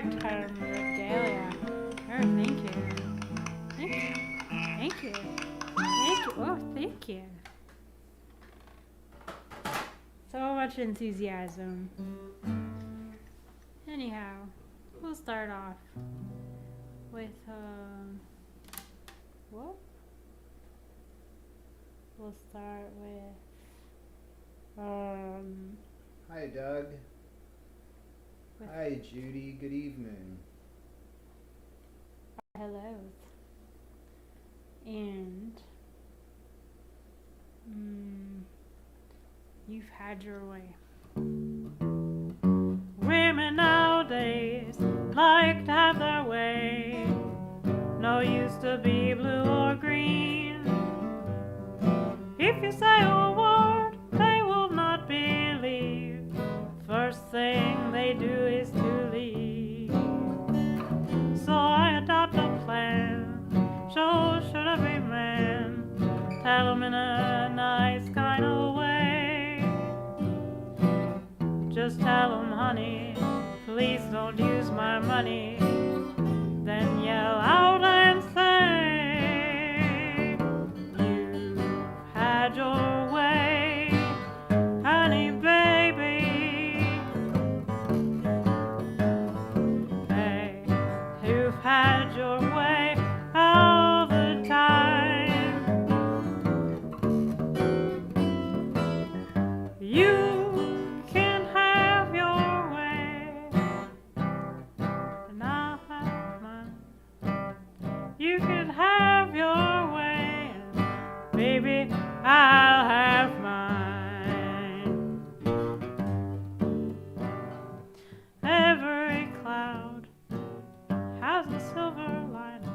ragtime regalia. Oh, thank you. Thank you. Thank you. Thank you. Oh, thank you. So much enthusiasm. Anyhow, we'll start off with, what? We'll start with, Hi, Doug. Hi, Judy. Good evening. hellos. And, you've had your way. Women nowadays like to have their way. No use to be blue or green. If you say a word, they will not believe. First thing they do is to leave. So I adopt a plan. So should every man. Tell 'em in a nice kind of way. Just tell 'em, honey, please don't use my money. Then yell out and say, you've had your way, honey, baby. Hey, you've had your way all the time. You can have your way, and I'll have mine. You can have your way, and baby, I'll have mine. Every cloud has a silver lining.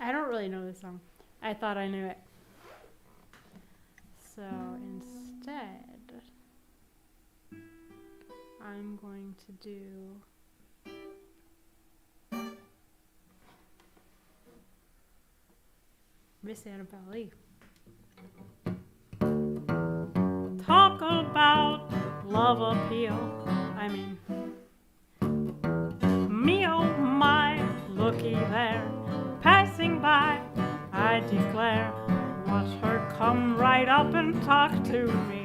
I don't really know this song. I thought I knew it. So instead, I'm going to do Miss Annabelle Lee. Talk about love appeal. I mean, me oh my, looky there, passing by, I declare, watch her come right up and talk to me.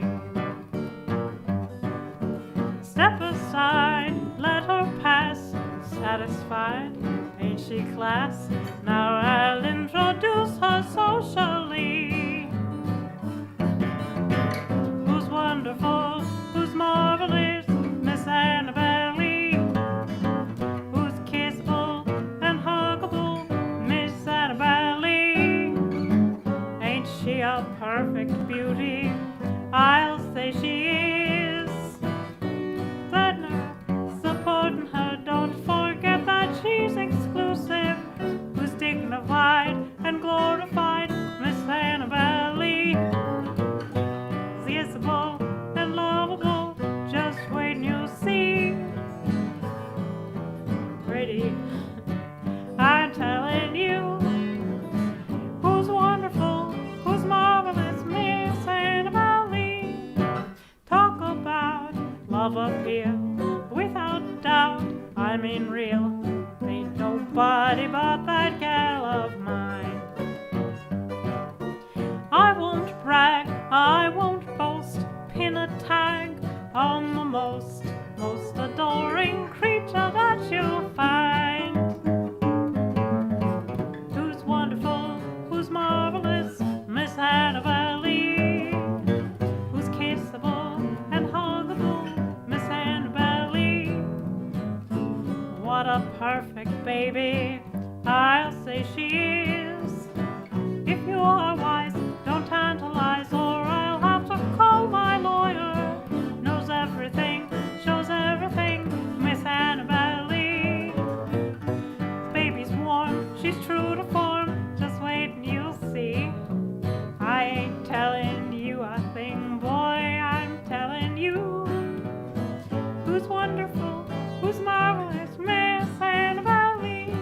Step aside, let her pass, satisfied, ain't she class? Now I'll introduce her socially. Who's wonderful, who's marvelous, Miss Annabelle Lee. Who's kissable and huggable, Miss Annabelle Lee. Ain't she a perfect beauty? I'll say she is. The nerve supporting her, don't forget that she's exclusive. Who's dignified and glorified, Miss Annabelle Lee. Kissable and lovable, just wait and you'll see. Pretty, I'm telling you. Who's wonderful, who's marvelous, Miss Annabelle Lee. Talk about love appeal, without doubt, I mean real. Ain't nobody but that gal of mine. I won't brag, I won't boast, pin a tag on the most adoring creature that you'll find. Who's wonderful, who's marvelous, Miss Annabelle Lee. Who's kissable and huggable, Miss Annabelle Lee. What a perfect baby, I'll say she is. If you are wise, don't tantalize, or I'll have to call my lawyer. Knows everything, shows everything, Miss Annabelle Lee. Baby's warm, she's true to form, just wait and you'll see. I ain't telling you a thing, boy, I'm telling you. Who's wonderful, who's marvelous, Miss Annabelle Lee.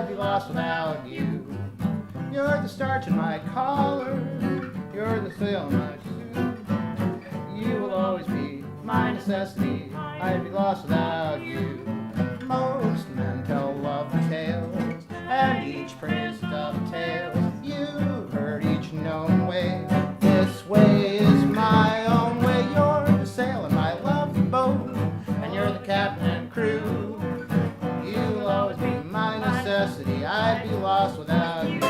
I'd be lost without you. You're the starch in my collar, you're the sail in my suit. You will always be my necessity, I'd be lost without you. Most men tell love tales, and each prays dovetails. You've heard each known way, this way is my own way. You're the sail in my love boat, and you're the captain and crew. You'll always be my necessity, I'd be lost without you.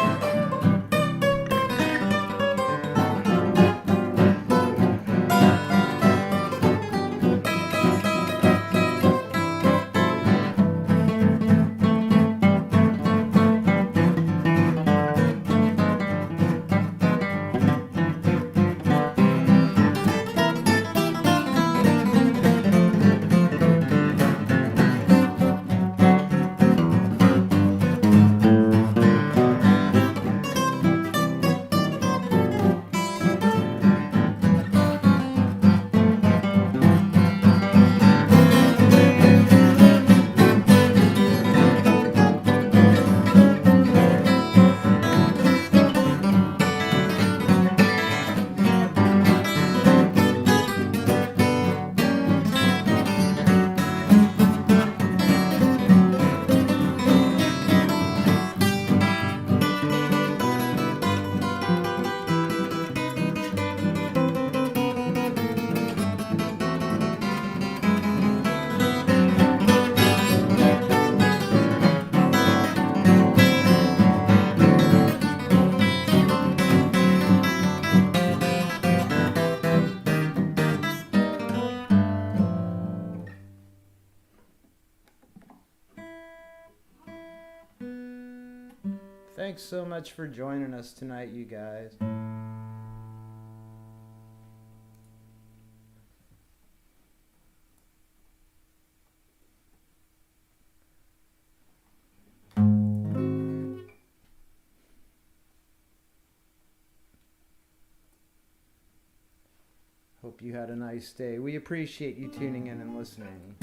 Thanks so much for joining us tonight, you guys. Hope you had a nice day. We appreciate you tuning in and listening.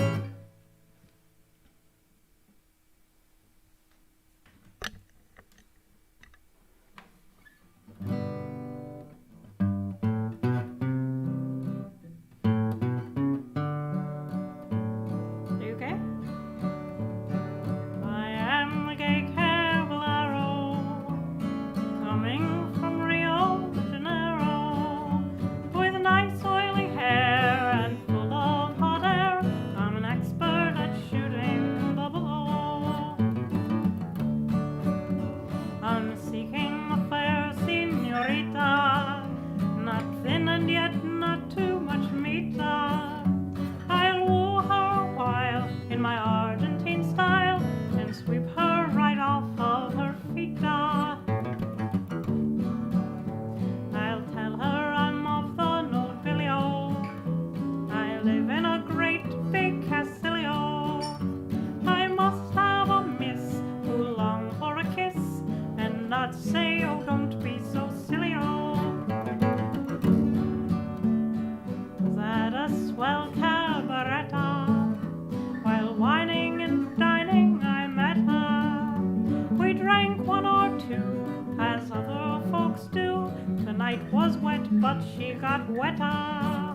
But she got wetter.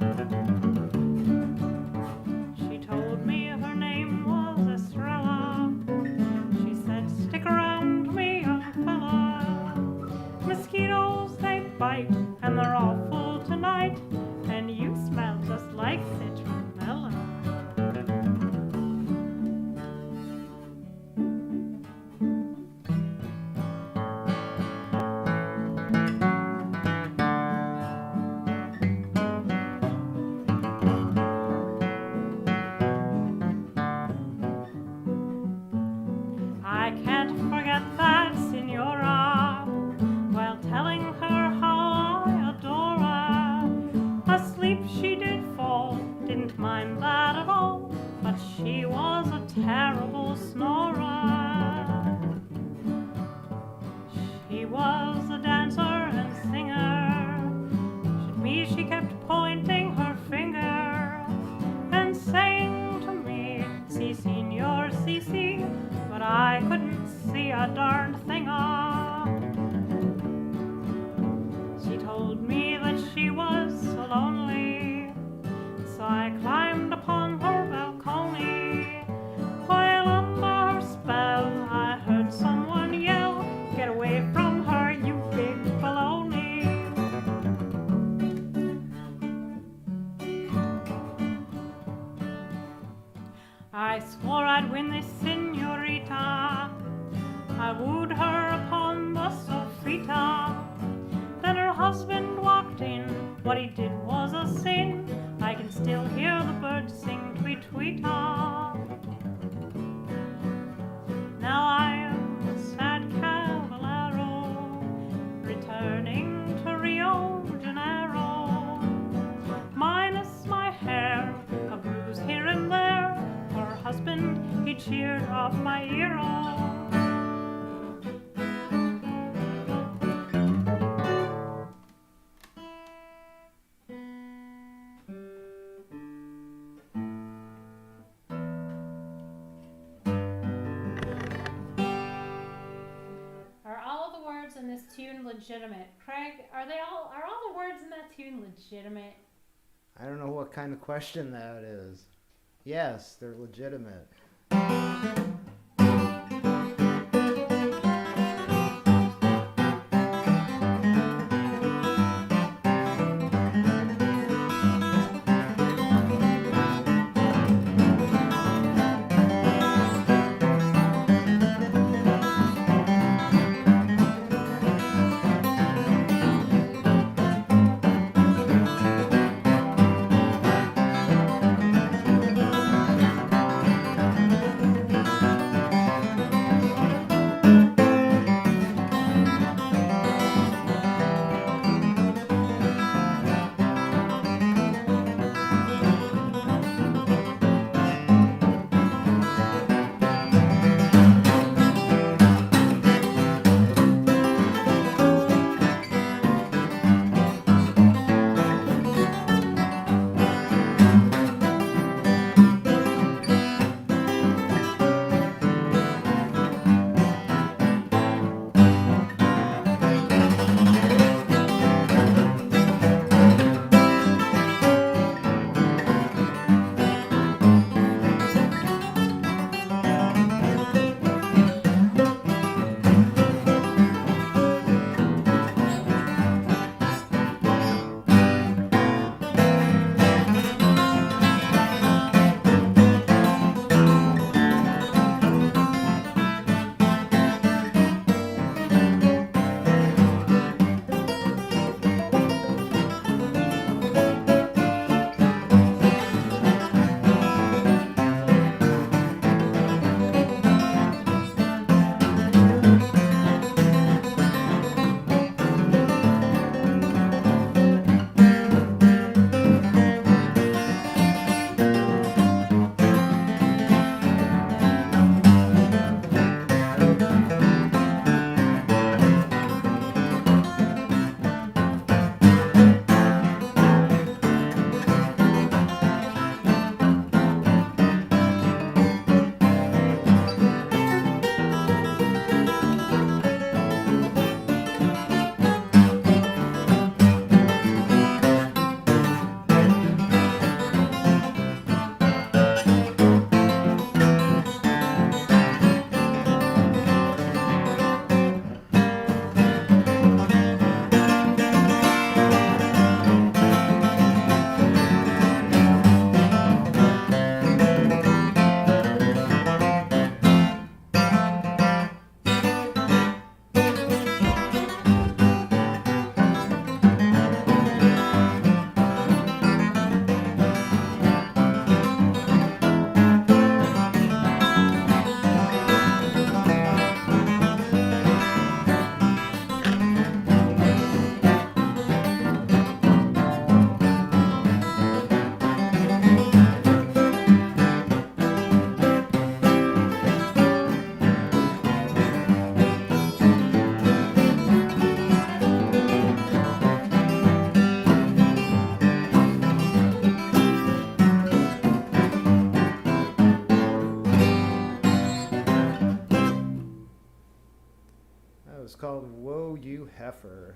She told me her name was Estrella. She said, stick around me, young fella. Mosquitoes, they bite, and they're awful tonight. And you smell just like citronella. I can't forget that, Signora, while telling her how I adore I swore I'd win this senorita. I wooed her upon the sofrita. Then her husband walked in. What he did was a sin. I can still hear the birds sing tweet-tweet-ah. Now I am a sad cavallero, returning to Rio de Janeiro. Minus my hair, a bruise here and there. Her husband, he cheered off my hero. In this tune legitimate? Craig, are all the words in that tune legitimate? I don't know what kind of question that is. Yes, they're legitimate. It's called Whoa You Heifer.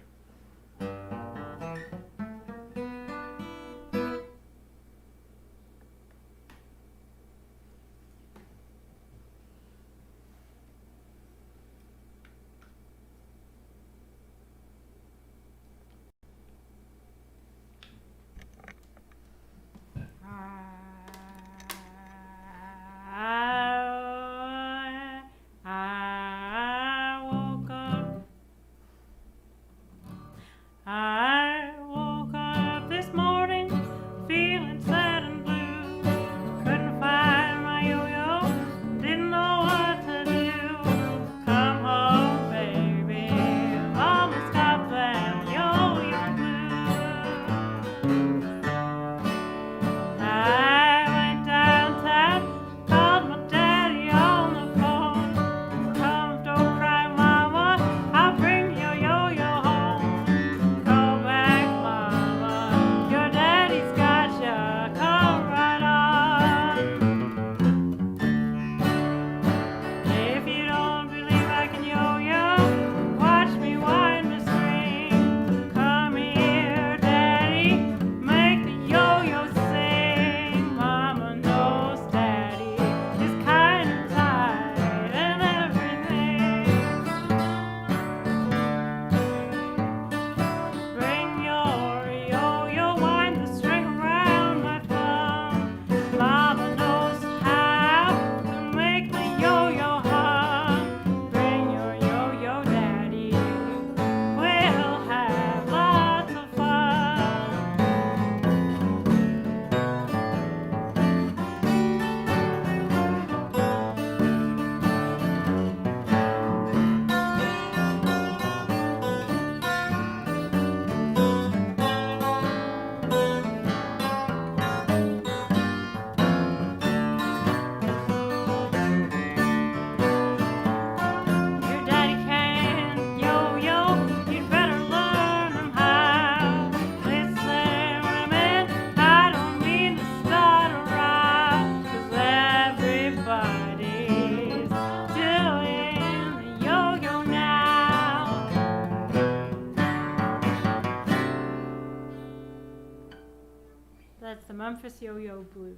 That's the Memphis Yo-Yo Blues.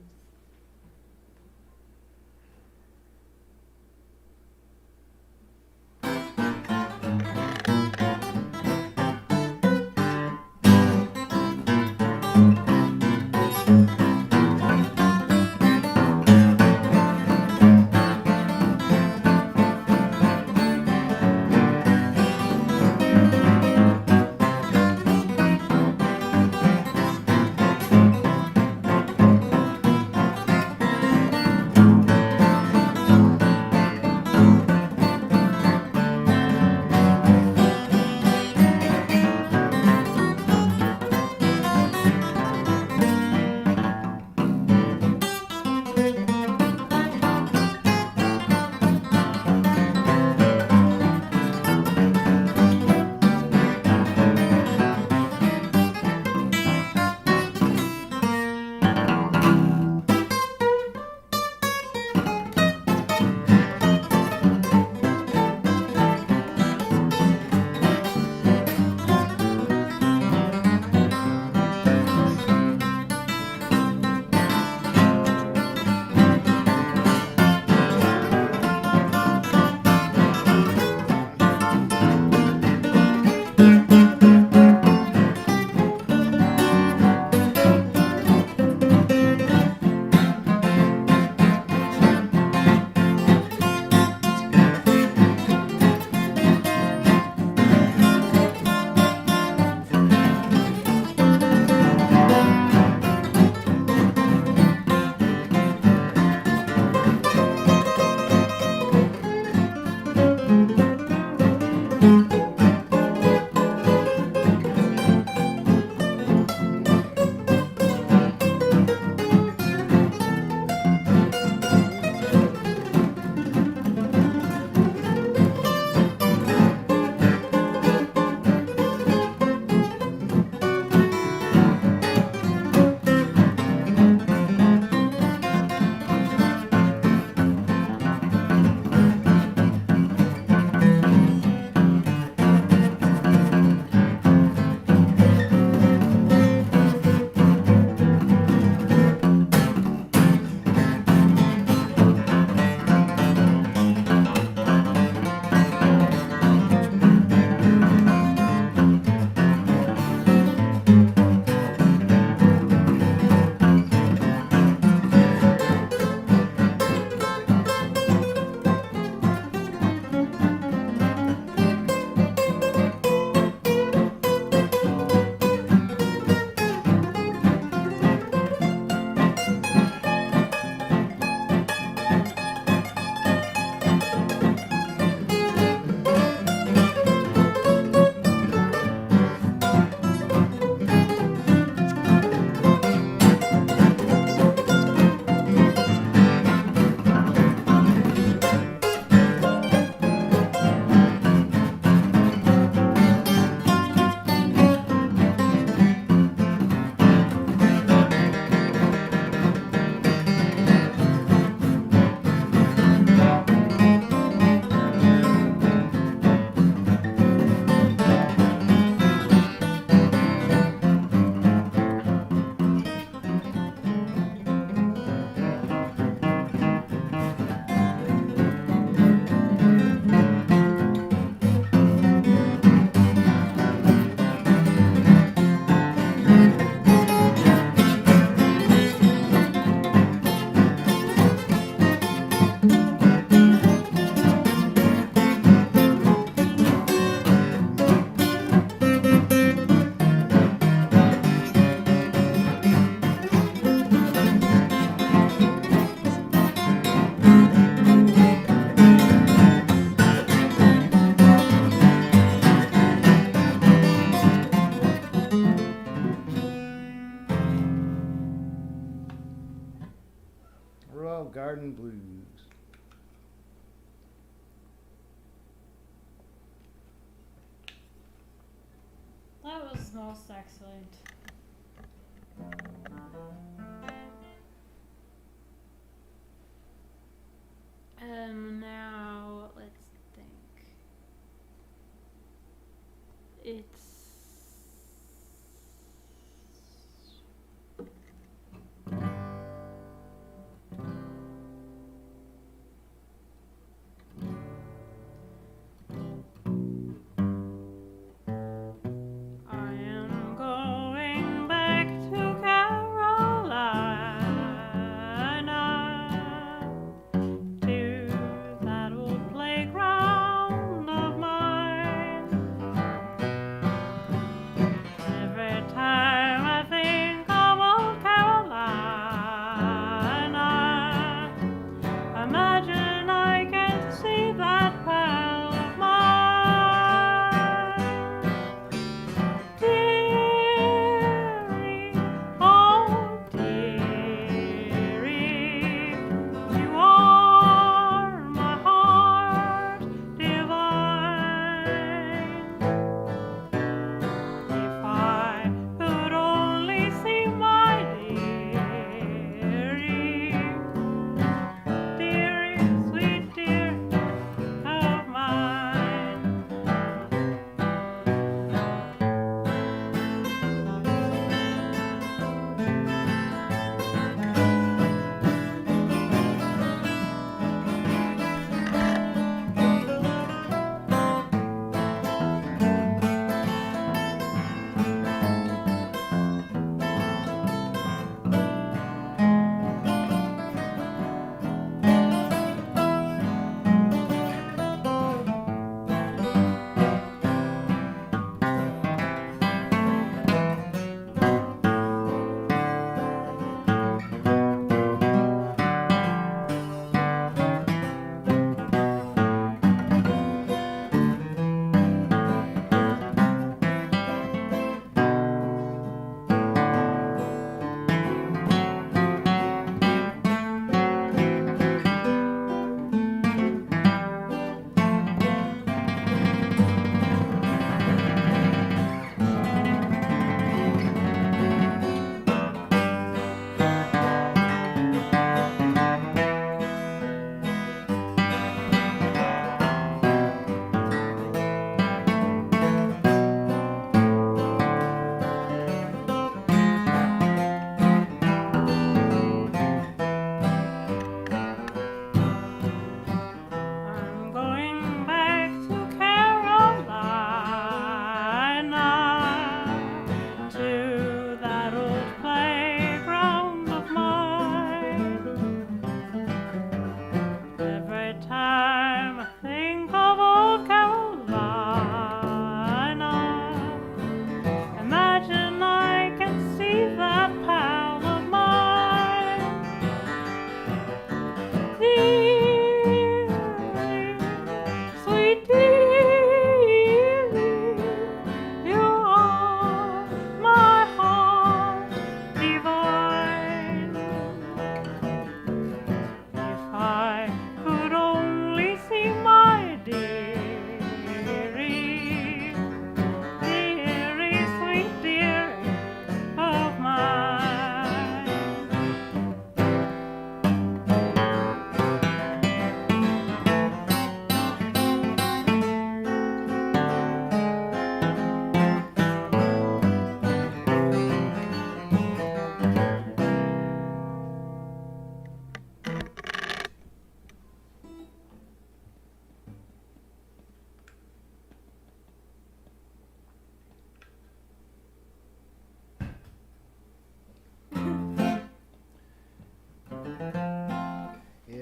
Garden Blues. That was most excellent. Now let's think. It's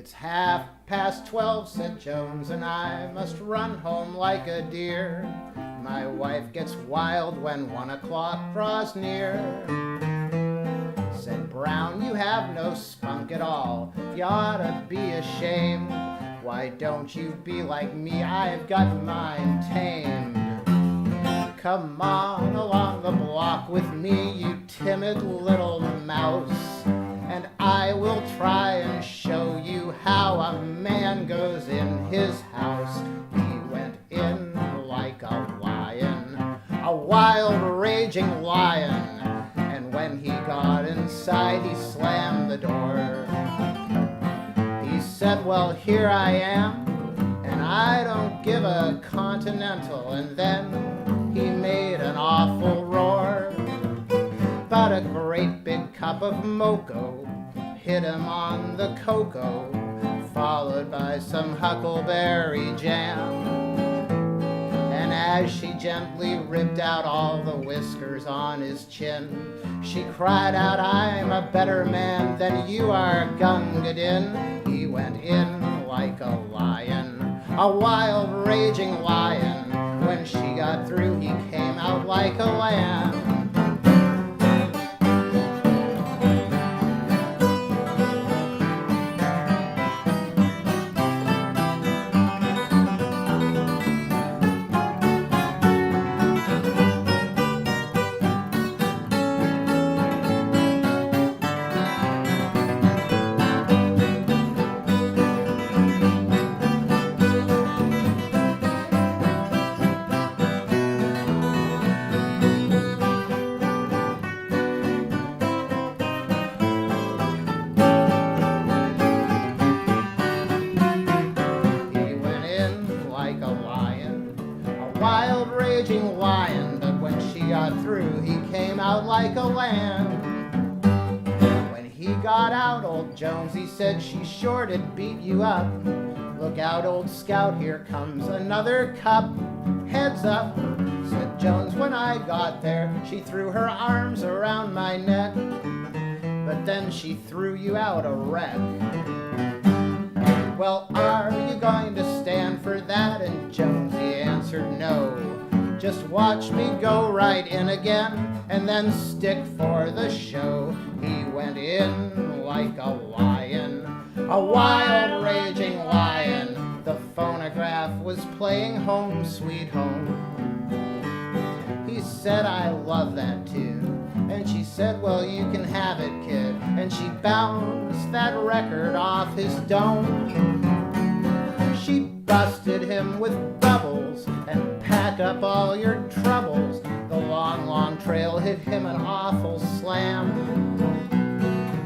It's 12:30, said Jones, and I must run home like a deer. My wife gets wild when 1 o'clock draws near. Said Brown, you have no spunk at all. You ought to be ashamed. Why don't you be like me? I've got mine tamed. Come on along the block with me, you timid little mouse, and I will try and show you how a man goes in his house. He went in like a lion, a wild raging lion, and when he got inside he slammed the door. He said, well, here I am, and I don't give a continental, and then he made an awful roar. But a great big cup of mocha hit him on the cocoa, followed by some huckleberry jam. And as she gently ripped out all the whiskers on his chin, she cried out, I'm a better man than you are, Gungadin. He went in like a lion, a wild raging lion. When she got through, he came out like a lamb. Wild raging lion, but when she got through, he came out like a lamb. When he got out, old Jonesy said, she sure did beat you up. Look out, old scout, here comes another cup. Heads up, said Jones. When I got there, she threw her arms around my neck, but then she threw you out a wreck. Well, are you going to stand for that? And Jonesy answered no. Just watch me go right in again, and then stick for the show. He went in like a lion, a wild raging lion. The phonograph was playing Home Sweet Home. He said, I love that tune. And she said, well, you can have it, kid. And she bounced that record off his dome. She busted him with bubbles and packed up all your troubles. The long, long trail hit him an awful slam.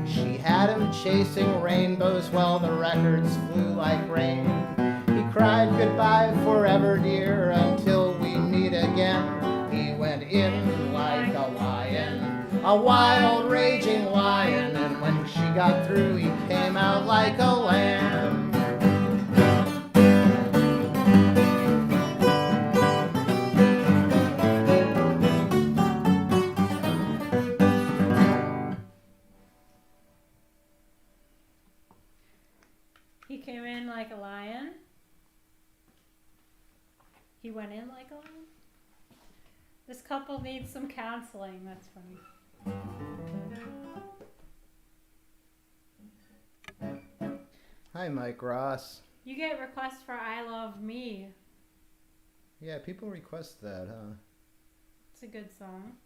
She had him chasing rainbows while the records flew like rain. He cried goodbye forever, dear, until we meet again. He went in like a lion, a wild raging lion, and when she got through, he came out like a lamb. He came in like a lion. He went in like a lion. This couple needs some counseling. That's funny. Hi, Mike Ross. You get requests for I Love Me. Yeah, people request that, huh? It's a good song.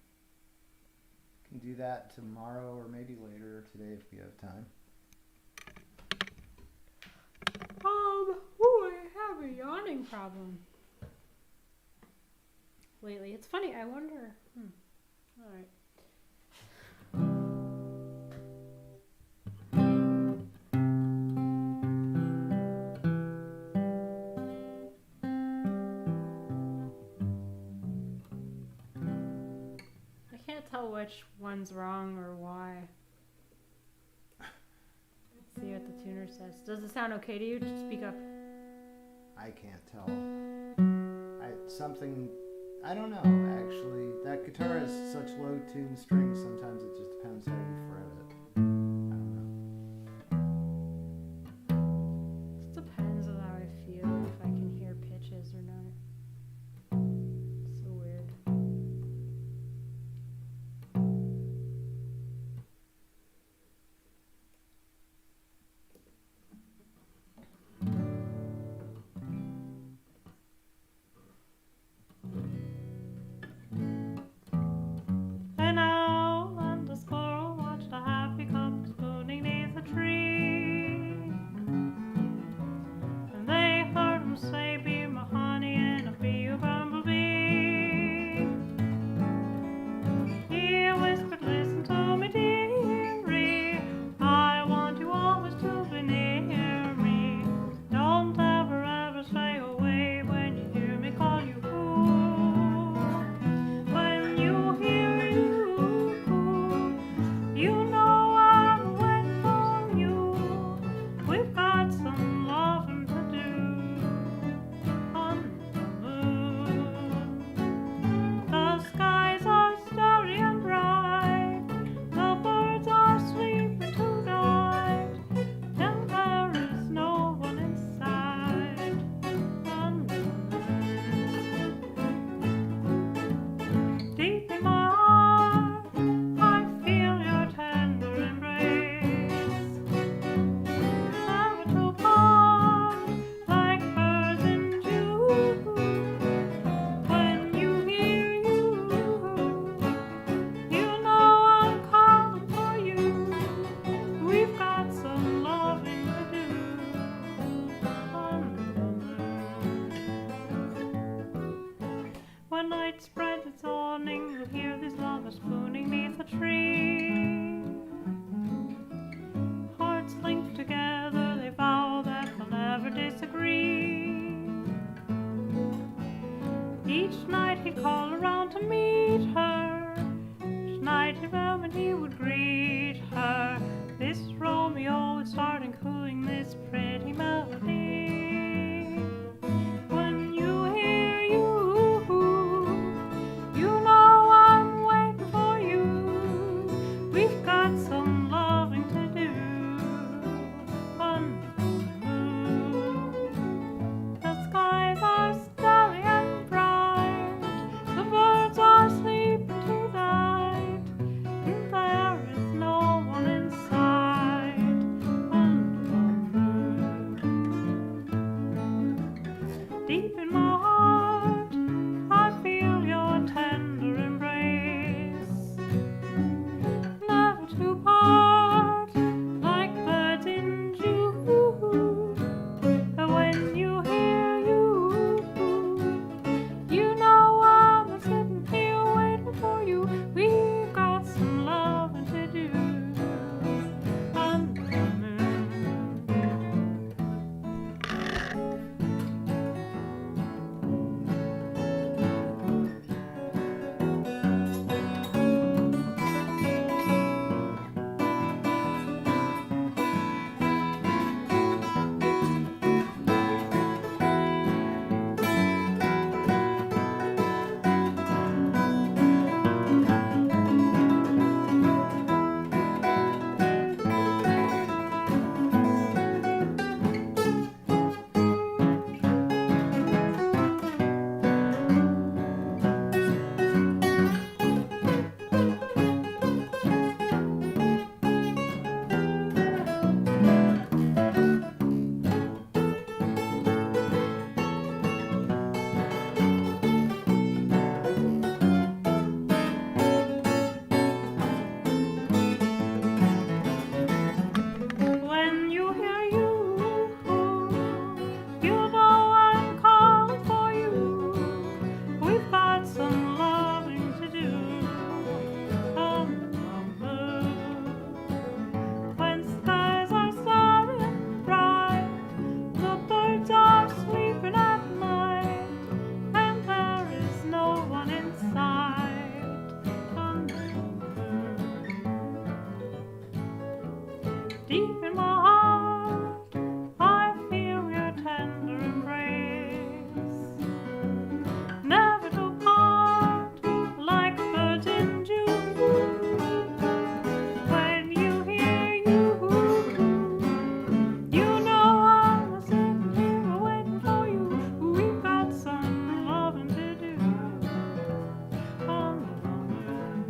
Can do that tomorrow or maybe later today if we have time. I have a yawning problem lately. It's funny. I wonder. All right. I can't tell which one's wrong or why. Let's see what the tuner says. Does it sound okay to you? Just speak up. I can't tell. I don't know, actually. That guitar has such low tuned strings, sometimes it just depends how you fret it. I don't know. the tree. Hearts linked together, they vow that they'll never disagree. Each night he'd call around to meet her. Each night he felt when he would greet her. This Romeo would start and cooing this pretty melody. When you hear you, you know I'm waiting for you. We've got some loving to do under the moon. The skies are starry and bright, the birds are sleeping tonight, and there is no one in sight under the moon. Deep in my heart, I feel your tender embrace, never to part, like birds in June. When you hear you know I'm sitting here waiting for you. We've got some loving to do under the moon. When you hear you know I'm calling for you. We've got some loving to do under the moon. When skies are starry and bright, the birds are sleeping at night, and there is no one in sight under the moon. Deep in my heart, I feel your tender embrace, never to part, like birds in June. When you hear you know I'm sitting here waiting for you. We've got some loving to do under the moon.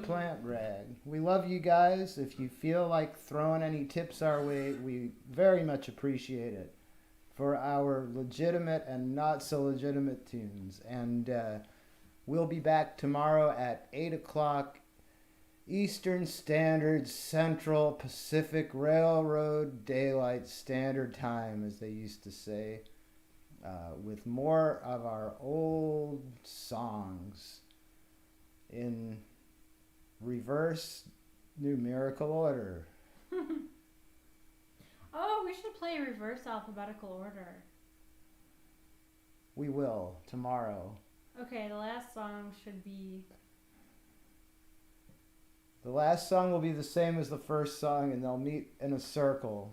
plant rag. We love you guys. If you feel like throwing any tips our way, we very much appreciate it for our legitimate and not so legitimate tunes. And we'll be back tomorrow at 8 o'clock Eastern Standard Central Pacific Railroad Daylight Standard Time, as they used to say, with more of our old songs in reverse numerical order. Oh, we should play reverse alphabetical order. We will tomorrow. Okay, the last song should be... The last song will be the same as the first song, and they'll meet in a circle.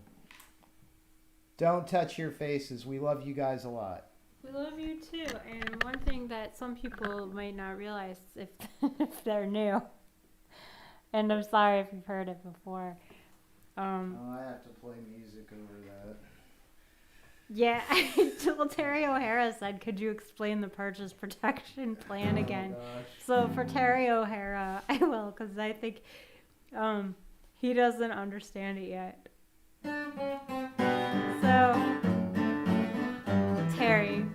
Don't touch your faces. We love you guys a lot. We love you too. And one thing that some people might not realize if they're new, and I'm sorry if you've heard it before. I have to play music over that. Yeah, well, Terry O'Hara said, could you explain the purchase protection plan again? Gosh. So for Terry O'Hara, I will, because I think he doesn't understand it yet. So, Terry,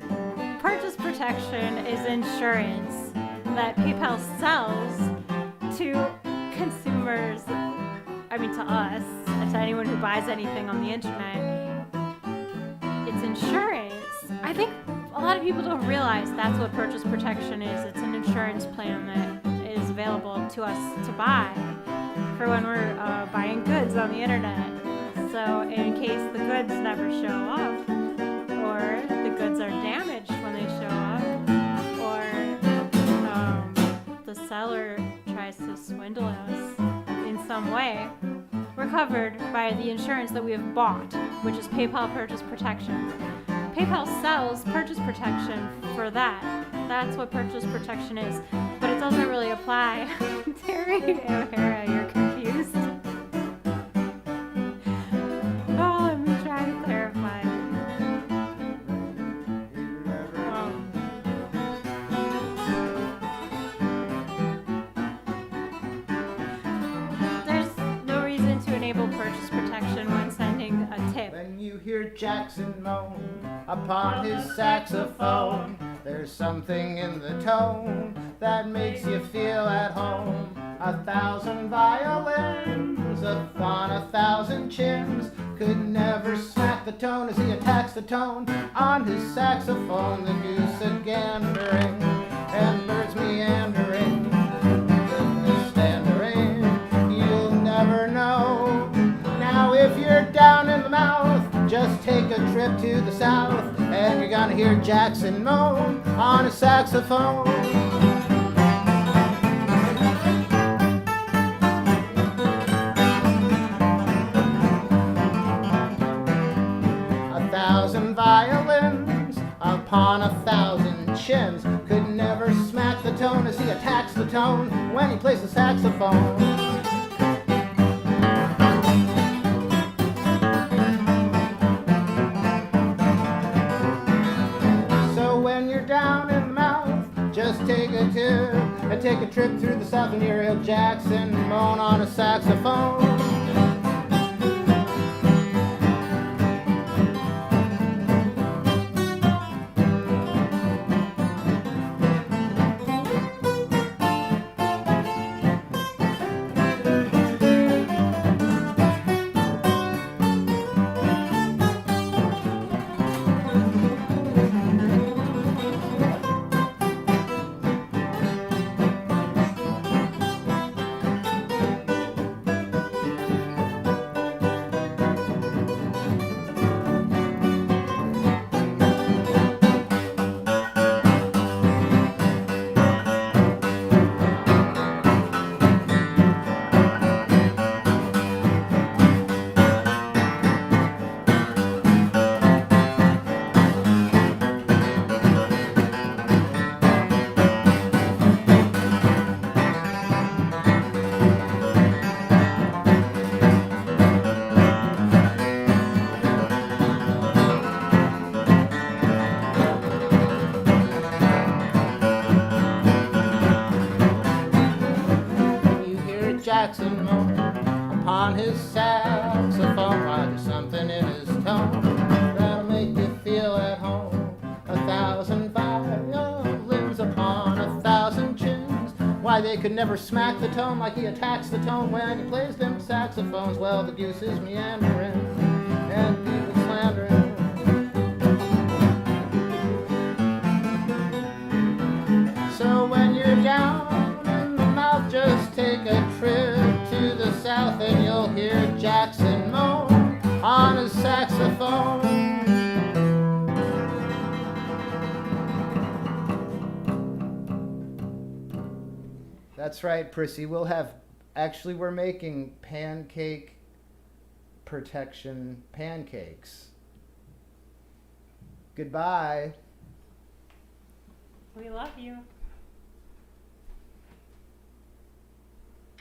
purchase protection is insurance that PayPal sells to consumers, to us, to anyone who buys anything on the internet. It's insurance. I think a lot of people don't realize that's what purchase protection is. It's an insurance plan that is available to us to buy for when we're buying goods on the internet. So in case the goods never show up, or the goods are damaged when they show up, or the seller tries to swindle us in some way, we're covered by the insurance that we have bought, which is PayPal Purchase Protection. PayPal sells purchase protection for that. That's what purchase protection is. But it doesn't really apply. Terry O'Hara, you're confused. Oh, let me try to clarify. There's no reason to enable purchase protection when sending a tip. When you hear Jackson moan upon his saxophone, there's something in the tone that makes you feel at home. 1,000 violins upon 1,000 chins could never smack the tone as he attacks the tone on his saxophone. The goose a gandering and birds meandering, goodness standering, you'll never know. Now if you're down in the mouth, just take a trip to the south, and you're gonna hear Jackson moan on his saxophone. A 1,000 violins upon 1,000 chins could never smack the tone as he attacks the tone when he plays the saxophone. Just take a trip through the south and hear Jackson moan on a saxophone. Jackson moan upon his saxophone. Why, there's something in his tone that'll make you feel at home. 1,000 violins upon 1,000 chins. Why, they could never smack the tone like he attacks the tone when he plays them saxophones. Well, the goose is meandering and people slandering. So when you're down in the mouth, just take a trip to the south and you'll hear Jackson moan on his saxophone. That's right, Prissy. We're making pancake protection pancakes. Goodbye. We love you.